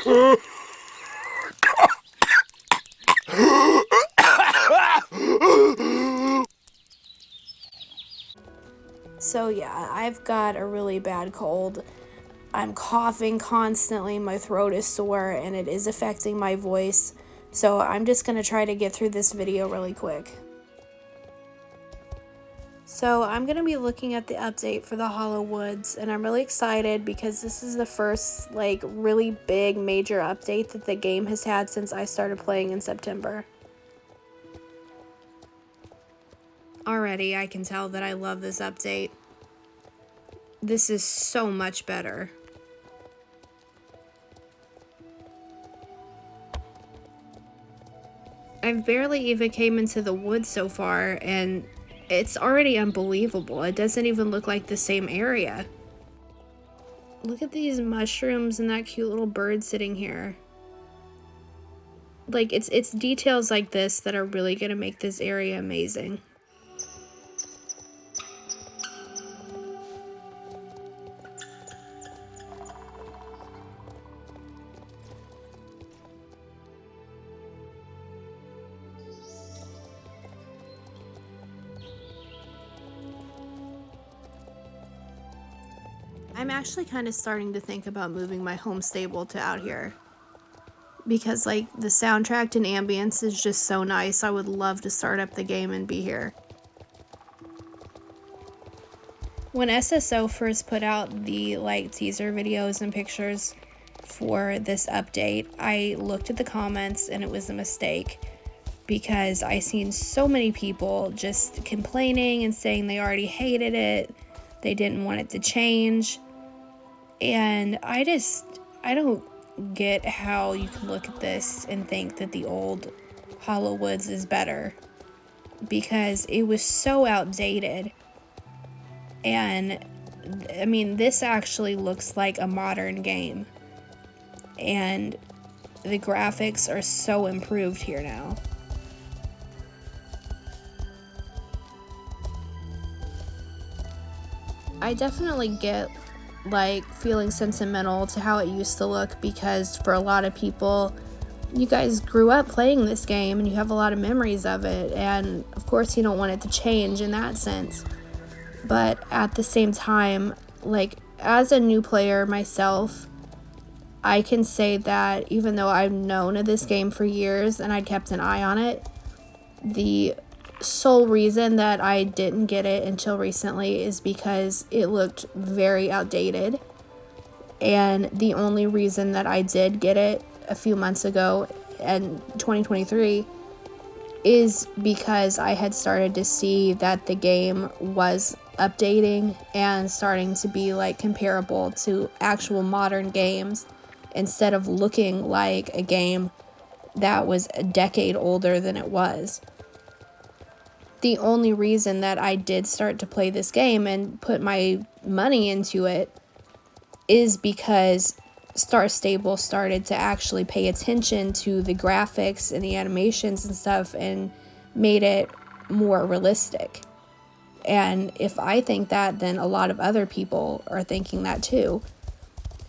So yeah, I've got a really bad cold. I'm coughing constantly, my throat is sore, and it is affecting my voice. So I'm just gonna try to get through this video really quick. So I'm going to be looking at the update for the Hollow Woods, and I'm really excited because this is the first really big major update that the game has had since I started playing in September. Already I can tell that I love this update. This is so much better. I've barely even came into the woods so far, and it's already unbelievable. It doesn't even look like the same area. Look at these mushrooms and that cute little bird sitting here. It's details like this that are really gonna make this area amazing. I'm actually kind of starting to think about moving my home stable to out here. Because the soundtrack and ambience is just so nice. I would love to start up the game and be here. When SSO first put out the teaser videos and pictures for this update, I looked at the comments and it was a mistake. Because I seen so many people just complaining and saying they already hated it. They didn't want it to change. And I don't get how you can look at this and think that the old Hollow Woods is better, because it was so outdated. And I mean, this actually looks like a modern game, and the graphics are so improved here now. I definitely get feeling sentimental to how it used to look, because for a lot of people, you guys grew up playing this game and you have a lot of memories of it, and of course you don't want it to change in that sense. But at the same time, as a new player myself, I can say that even though I've known of this game for years and I'd kept an eye on it, the sole reason that I didn't get it until recently is because it looked very outdated. And the only reason that I did get it a few months ago in 2023 is because I had started to see that the game was updating and starting to be comparable to actual modern games, instead of looking like a game that was a decade older than it was. The only reason that I did start to play this game and put my money into it is because Star Stable started to actually pay attention to the graphics and the animations and stuff and made it more realistic. And if I think that, then a lot of other people are thinking that too.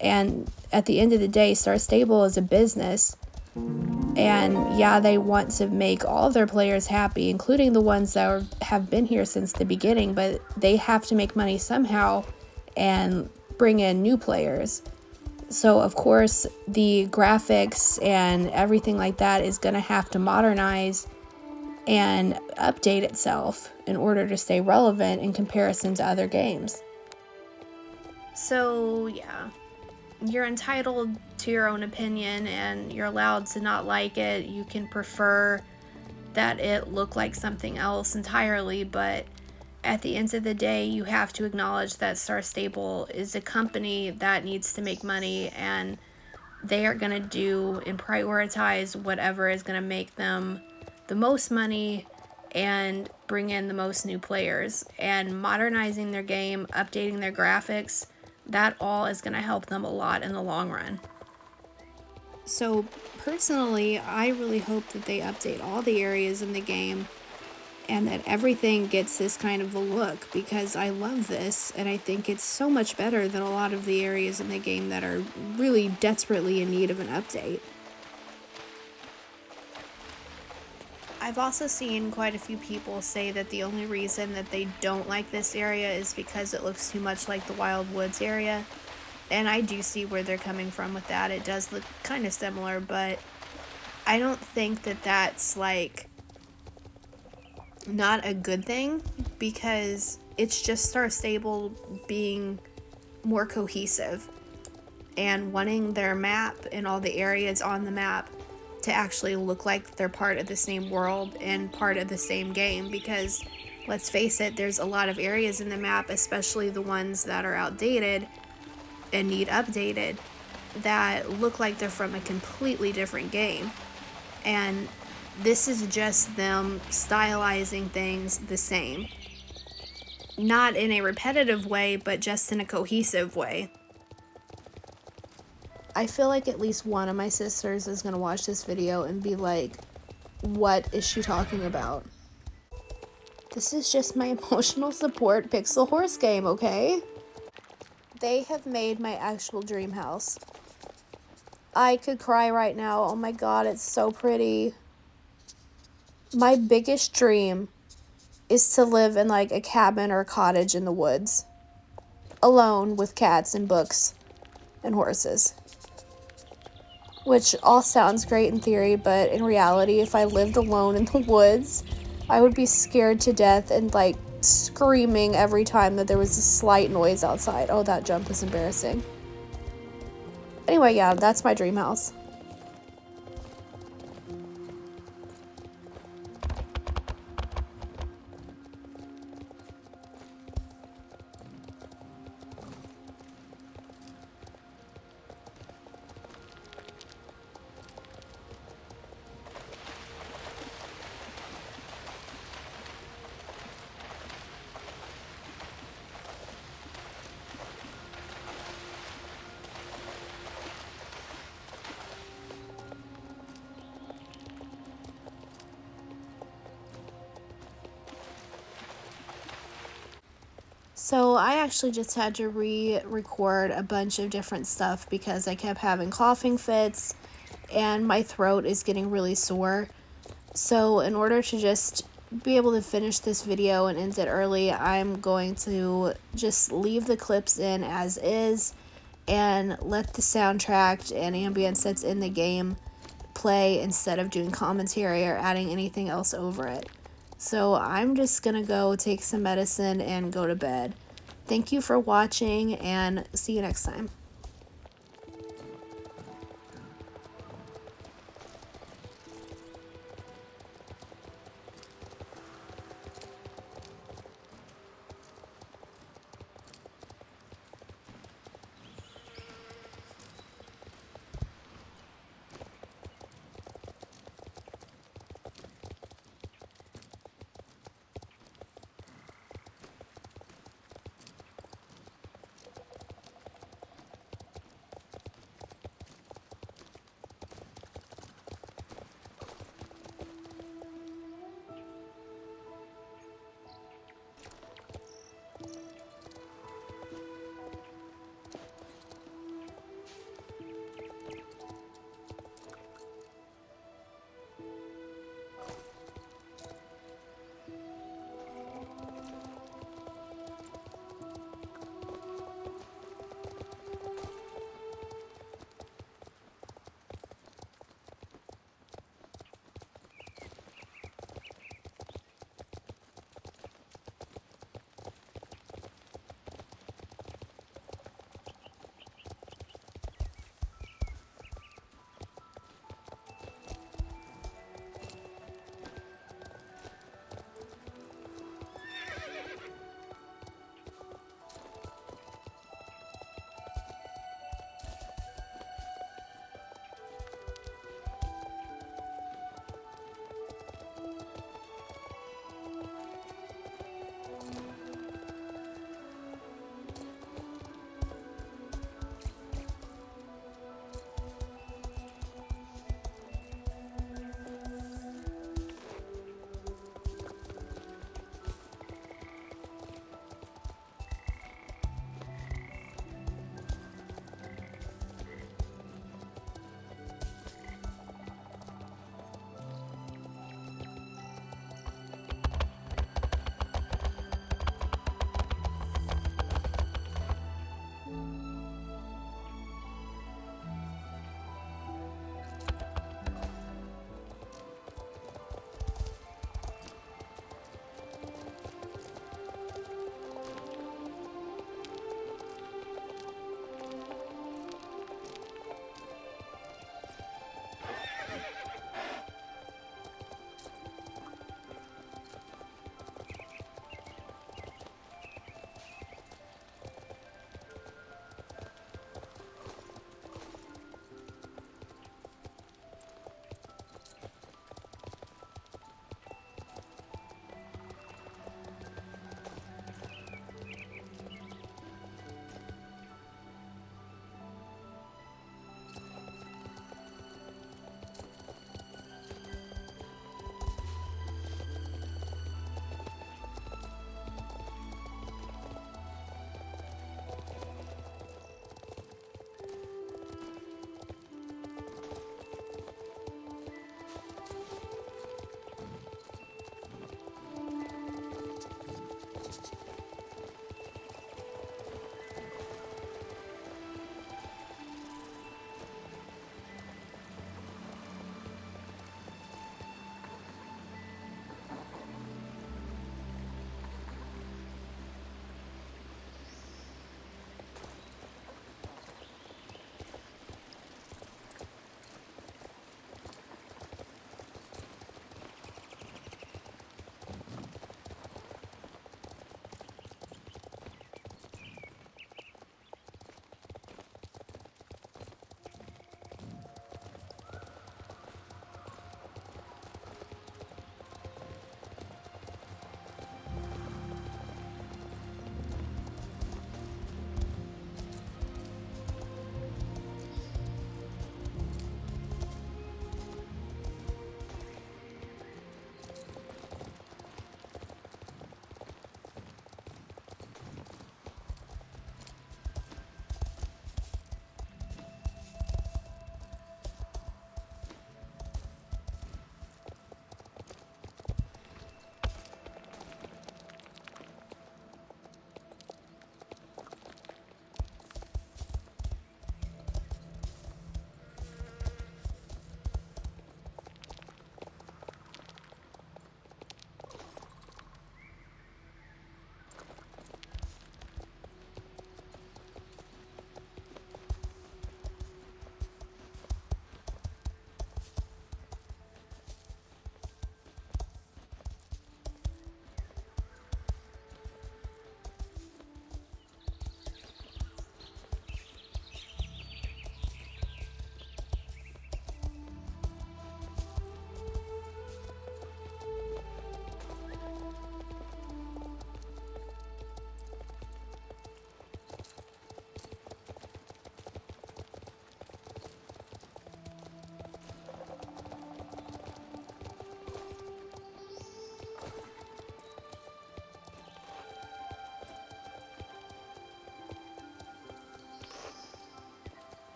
And at the end of the day, Star Stable is a business. And yeah, they want to make all of their players happy, including the ones that have been here since the beginning, but they have to make money somehow and bring in new players. So of course, the graphics and everything like that is going to have to modernize and update itself in order to stay relevant in comparison to other games. So yeah, you're entitled to your own opinion and you're allowed to not like it. You can prefer that it look like something else entirely, but at the end of the day, you have to acknowledge that Star Stable is a company that needs to make money, and they are going to do and prioritize whatever is going to make them the most money and bring in the most new players. And modernizing their game, updating their graphics, that all is going to help them a lot in the long run. So personally, I really hope that they update all the areas in the game and that everything gets this kind of a look, because I love this and I think it's so much better than a lot of the areas in the game that are really desperately in need of an update. I've also seen quite a few people say that the only reason that they don't like this area is because it looks too much like the Wild Woods area. And I do see where they're coming from with that. It does look kind of similar, but I don't think that that's like not a good thing, because it's just Star Stable being more cohesive and wanting their map and all the areas on the map to actually look like they're part of the same world and part of the same game. Because let's face it, there's a lot of areas in the map, especially the ones that are outdated and need updated, that look like they're from a completely different game. And this is just them stylizing things the same. Not in a repetitive way, but just in a cohesive way. I feel like at least one of my sisters is going to watch this video and be like, what is she talking about? This is just my emotional support pixel horse game, okay? They have made my actual dream house. I could cry right now. Oh my god, it's so pretty. My biggest dream is to live in like a cabin or a cottage in the woods, alone with cats and books and horses. Which all sounds great in theory, but in reality, if I lived alone in the woods, I would be scared to death and like screaming every time that there was a slight noise outside. Oh, that jump is embarrassing. Anyway, yeah, that's my dream house. So I actually just had to re-record a bunch of different stuff because I kept having coughing fits and my throat is getting really sore. So in order to just be able to finish this video and end it early, I'm going to just leave the clips in as is and let the soundtrack and ambience that's in the game play instead of doing commentary or adding anything else over it. So I'm just gonna go take some medicine and go to bed. Thank you for watching, and see you next time.